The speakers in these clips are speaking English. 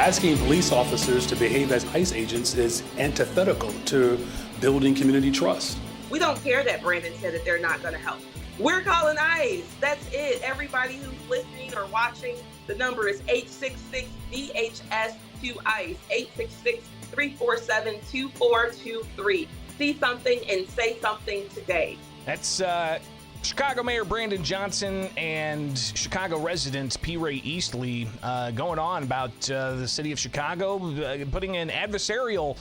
Asking police officers to behave as ICE agents is antithetical to building community trust. We don't care that Brandon said that they're not going to help. We're calling ICE. That's it. Everybody who's listening or watching, the number is 866-DHS-2ICE, 866-347-2423. See something and say something today. That's Chicago Mayor Brandon Johnson and Chicago resident P. Rae Eastly going on about the city of Chicago putting an adversarial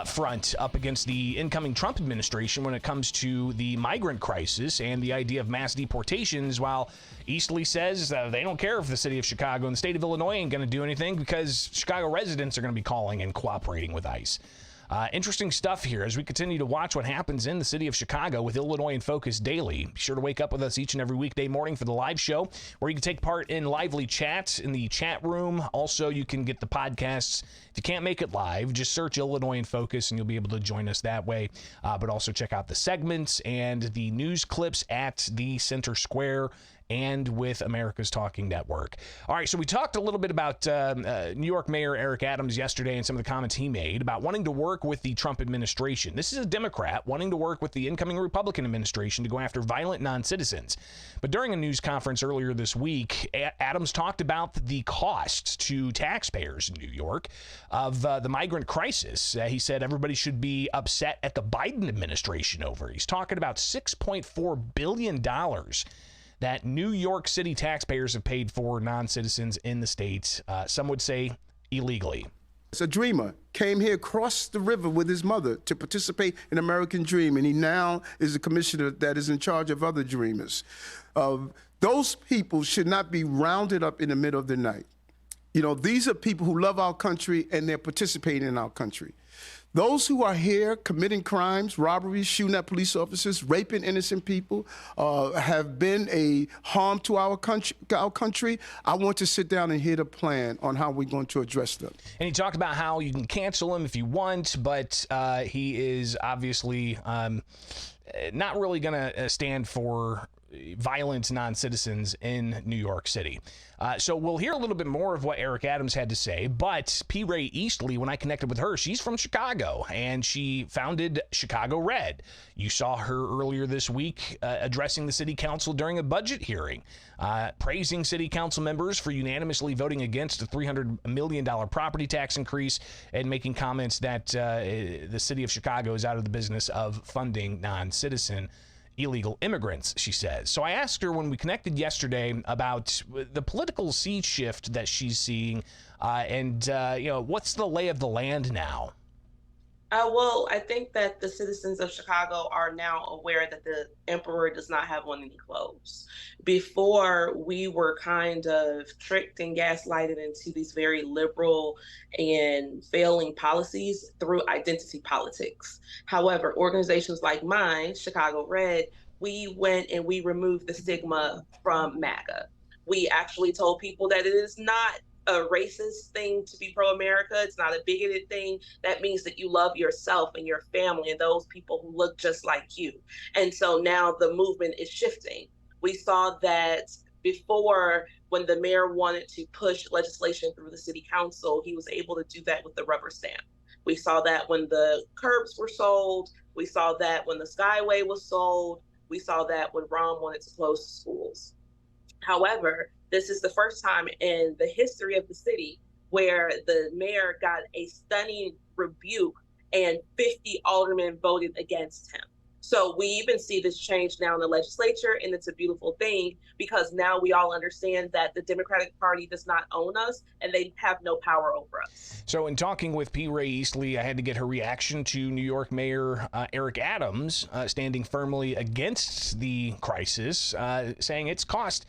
front up against the incoming Trump administration when it comes to the migrant crisis and the idea of mass deportations, while Eastly says they don't care if the city of Chicago and the state of Illinois ain't going to do anything because Chicago residents are going to be calling and cooperating with ICE. Interesting stuff here as we continue to watch what happens in the city of Chicago with Illinois in Focus Daily. Be sure to wake up with us each and every weekday morning for the live show, where you can take part in lively chats in the chat room. Also, you can get the podcasts. If you can't make it live, just search Illinois in Focus and you'll be able to join us that way. But also check out the segments and the news clips at the Center Square and with America's Talking Network. All right, so we talked a little bit about New York Mayor Eric Adams yesterday and some of the comments he made about wanting to work with the Trump administration. This is a Democrat wanting to work with the incoming Republican administration to go after violent non-citizens. But during a news conference earlier this week, Adams talked about the costs to taxpayers in New York of the migrant crisis. He said everybody should be upset at the Biden administration over. He's talking about $6.4 billion that New York City taxpayers have paid for non-citizens in the state, some would say illegally. As a dreamer, came here, crossed the river with his mother to participate in American Dream, and he now is a commissioner that is in charge of other dreamers. Those people should not be rounded up in the middle of the night. You know, these are people who love our country and they're participating in our country. Those who are here committing crimes, robberies, shooting at police officers, raping innocent people, have been a harm to our country. I want to sit down and hear the plan on how we're going to address them. And he talked about how you can cancel him if you want, but he is obviously not really going to stand for violent non-citizens in New York City. So we'll hear a little bit more of what Eric Adams had to say, but P. Rae Eastly, when I connected with her, she's from Chicago, and she founded Chicago Red. You saw her earlier this week addressing the city council during a budget hearing, praising city council members for unanimously voting against a $300 million property tax increase and making comments that the city of Chicago is out of the business of funding non-citizen illegal immigrants, she says. So I asked her when we connected yesterday about the political sea shift that she's seeing and what's the lay of the land now? Well, I think that the citizens of Chicago are now aware that the emperor does not have on any clothes. Before, we were kind of tricked and gaslighted into these very liberal and failing policies through identity politics. However, organizations like mine, Chicago Red, we went and we removed the stigma from MAGA. We actually told people that it is not a racist thing to be pro-America. It's not a bigoted thing. That means that you love yourself and your family and those people who look just like you. And so now the movement is shifting. We saw that before, when the mayor wanted to push legislation through the city council, he was able to do that with the rubber stamp. We saw that when the curbs were sold. We saw that when the Skyway was sold. We saw that when Rahm wanted to close schools. However, this is the first time in the history of the city where the mayor got a stunning rebuke and 50 aldermen voted against him. So we even see this change now in the legislature, and it's a beautiful thing because now we all understand that the Democratic Party does not own us and they have no power over us. So in talking with P. Rae Eastly, I had to get her reaction to New York Mayor Eric Adams standing firmly against the crisis, saying it's cost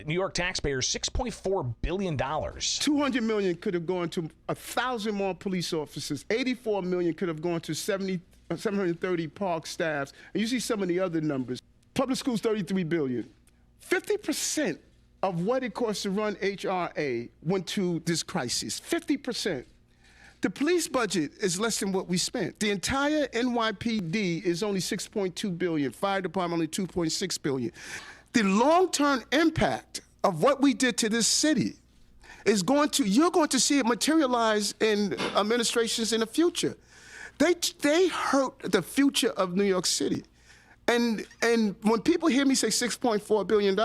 New York taxpayers $6.4 billion. $200 million could have gone to 1,000 more police officers. $84 million could have gone to 730 park staffs. And you see some of the other numbers. Public schools, $33 billion. 50% of what it costs to run HRA went to this crisis. 50%. The police budget is less than what we spent. The entire NYPD is only $6.2 billion. Fire department only $2.6 billion. The long-term impact of what we did to this city you're going to see it materialize in administrations in the future. They hurt the future of New York City. And when people hear me say $6.4 billion,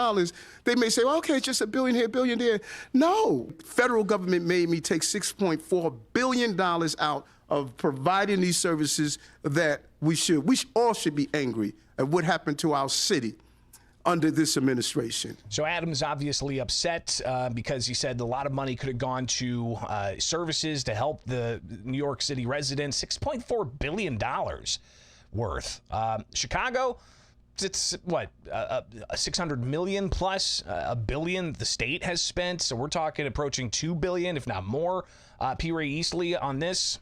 they may say, well, okay, it's just $1 billion here, $1 billion there. No, federal government made me take $6.4 billion out of providing these services that we all should be angry at what happened to our city under this administration. So Adams obviously upset because he said a lot of money could have gone to services to help the New York City residents. $6.4 billion worth. Chicago, it's what, 600 million plus $1 billion the state has spent. So we're talking approaching $2 billion, if not more. P Rae Eastly on this.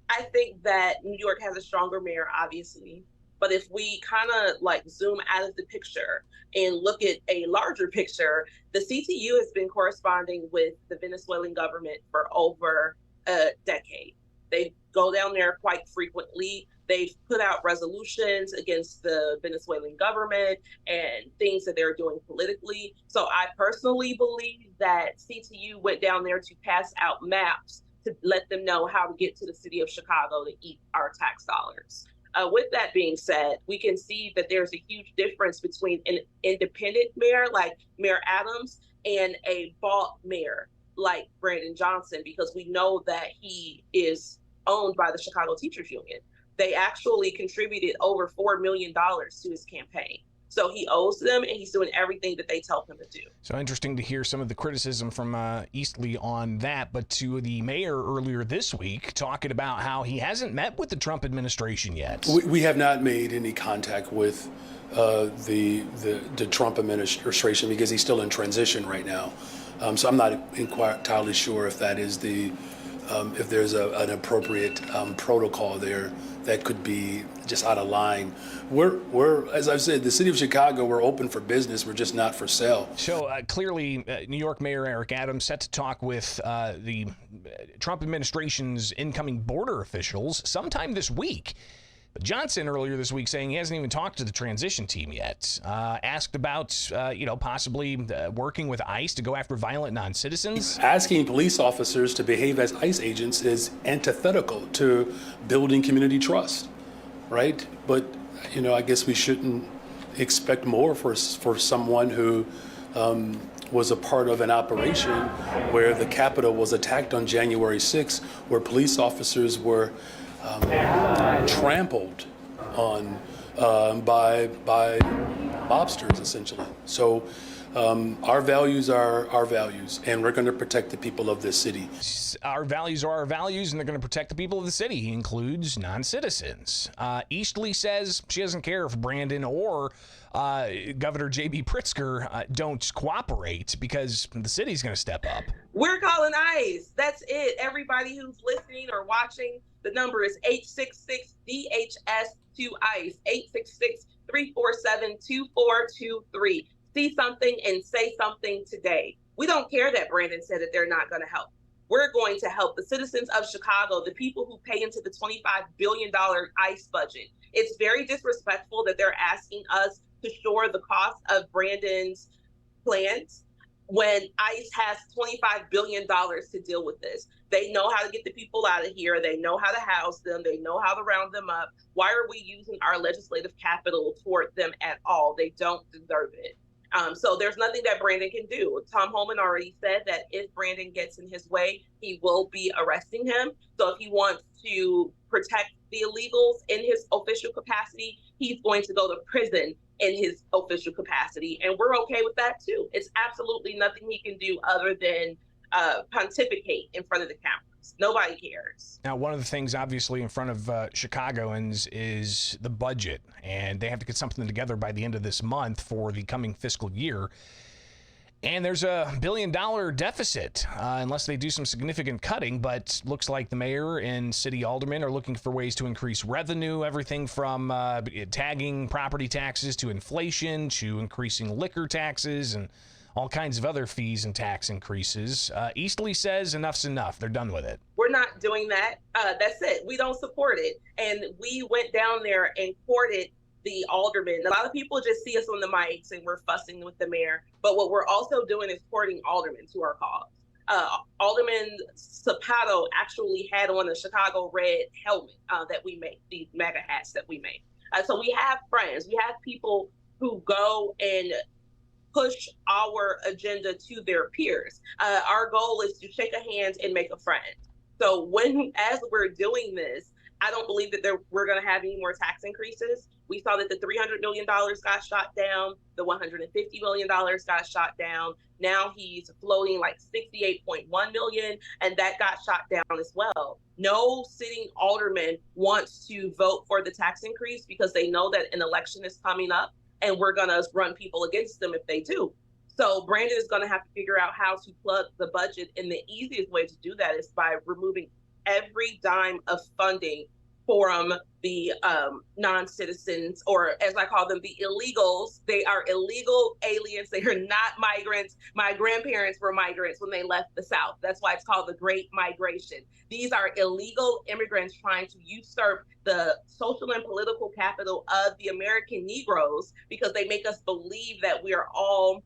I think that New York has a stronger mayor, obviously. But if we kind of like zoom out of the picture and look at a larger picture, the CTU has been corresponding with the Venezuelan government for over a decade. They go down there quite frequently. They've put out resolutions against the Venezuelan government and things that they're doing politically. So I personally believe that CTU went down there to pass out maps to let them know how to get to the city of Chicago to eat our tax dollars. With that being said, we can see that there's a huge difference between an independent mayor like Mayor Adams and a bought mayor like Brandon Johnson, because we know that he is owned by the Chicago Teachers Union. They actually contributed over $4 million to his campaign. So he owes them, and he's doing everything that they tell him to do. So interesting to hear some of the criticism from Eastly on that. But to the mayor earlier this week, talking about how he hasn't met with the Trump administration yet. We have not made any contact with the Trump administration because he's still in transition right now. So I'm not entirely sure if that is if there's an appropriate protocol there that could be just out of line. We're, as I've said, the city of Chicago, we're open for business. We're just not for sale. So clearly, New York Mayor Eric Adams set to talk with the Trump administration's incoming border officials sometime this week. But Johnson earlier this week saying he hasn't even talked to the transition team yet. Asked about, possibly working with ICE to go after violent non-citizens. Asking police officers to behave as ICE agents is antithetical to building community trust, right? But, I guess we shouldn't expect more for someone who was a part of an operation where the Capitol was attacked on January 6th, where police officers were trampled on by mobsters, essentially. So our values are our values, and we're going to protect the people of this city. Our values are our values, and they're going to protect the people of the city. He includes non-citizens. Eastly says she doesn't care if Brandon or Governor J.B. Pritzker don't cooperate because the city's going to step up. We're calling ICE. That's it. Everybody who's listening or watching, the number is 866-DHS-2-ICE, 866-347-2423. See something and say something today. We don't care that Brandon said that they're not going to help. We're going to help the citizens of Chicago, the people who pay into the $25 billion ICE budget. It's very disrespectful that they're asking us to shore the cost of Brandon's plans when ICE has $25 billion to deal with this. They know how to get the people out of here. They know how to house them. They know how to round them up. Why are we using our legislative capital toward them at all? They don't deserve it. So there's nothing that Brandon can do. Tom Holman already said that if Brandon gets in his way, he will be arresting him. So if he wants to protect the illegals in his official capacity, he's going to go to prison in his official capacity. And we're okay with that too. It's absolutely nothing he can do other than pontificate in front of the cameras. Nobody cares. Now, one of the things obviously in front of Chicagoans is the budget, and they have to get something together by the end of this month for the coming fiscal year. And there's a $1 billion deficit unless they do some significant cutting, but looks like the mayor and city aldermen are looking for ways to increase revenue, everything from tagging property taxes to inflation to increasing liquor taxes and all kinds of other fees and tax increases. Eastly says enough's enough. They're done with it. We're not doing that. That's it. We don't support it. And we went down there and courted the aldermen. A lot of people just see us on the mics and we're fussing with the mayor. But what we're also doing is courting aldermen to our cause. Alderman Sapato actually had on a Chicago red helmet that we made, these MAGA hats that we made. So we have friends, we have people who go and push our agenda to their peers. Our goal is to shake a hand and make a friend. So as we're doing this, I don't believe that we're going to have any more tax increases. We saw that the $300 million got shot down, the $150 million got shot down. Now he's floating like $68.1 million, and that got shot down as well. No sitting alderman wants to vote for the tax increase because they know that an election is coming up, and we're going to run people against them if they do. So Brandon is going to have to figure out how to plug the budget, and the easiest way to do that is by removing every dime of funding from the non-citizens, or as I call them, the illegals. They are illegal aliens. They are not migrants. My grandparents were migrants when they left the South. That's why it's called the Great Migration. These are illegal immigrants trying to usurp the social and political capital of the American Negroes because they make us believe that we are all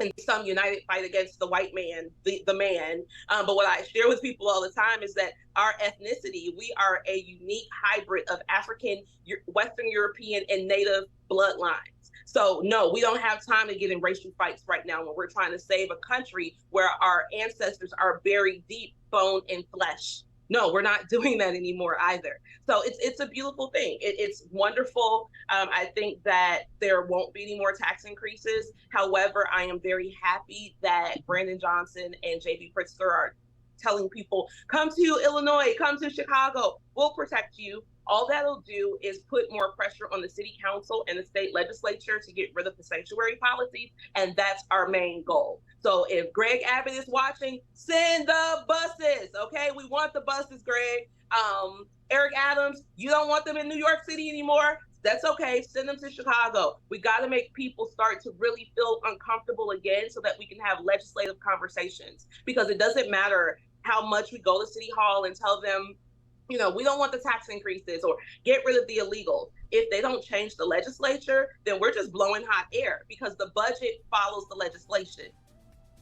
in some united fight against the white man, the man. But what I share with people all the time is that our ethnicity, we are a unique hybrid of African, Western European, and Native bloodlines. So no, we don't have time to get in racial fights right now when we're trying to save a country where our ancestors are buried deep, bone and flesh. No, we're not doing that anymore either. So it's a beautiful thing. It's wonderful. I think that there won't be any more tax increases. However, I am very happy that Brandon Johnson and J.B. Pritzker are telling people, come to Illinois, come to Chicago, we'll protect you. All that'll do is put more pressure on the city council and the state legislature to get rid of the sanctuary policies, and that's our main goal. So if Greg Abbott is watching, send the buses, okay? We want the buses, Greg. Eric Adams, you don't want them in New York City anymore? That's okay, send them to Chicago. We gotta make people start to really feel uncomfortable again so that we can have legislative conversations, because it doesn't matter how much we go to City Hall and tell them, we don't want the tax increases or get rid of the illegals. If they don't change the legislature, then we're just blowing hot air because the budget follows the legislation.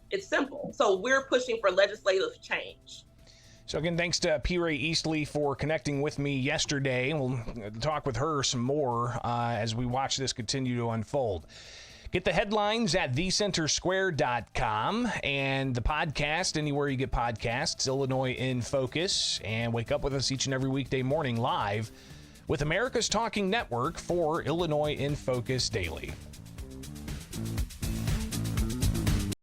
It's simple. So we're pushing for legislative change. So again, thanks to P Rae Eastly for connecting with me yesterday. We'll talk with her some more as we watch this continue to unfold. Get the headlines at thecentersquare.com and the podcast anywhere you get podcasts, Illinois in Focus, and wake up with us each and every weekday morning live with America's Talking Network for Illinois in Focus Daily.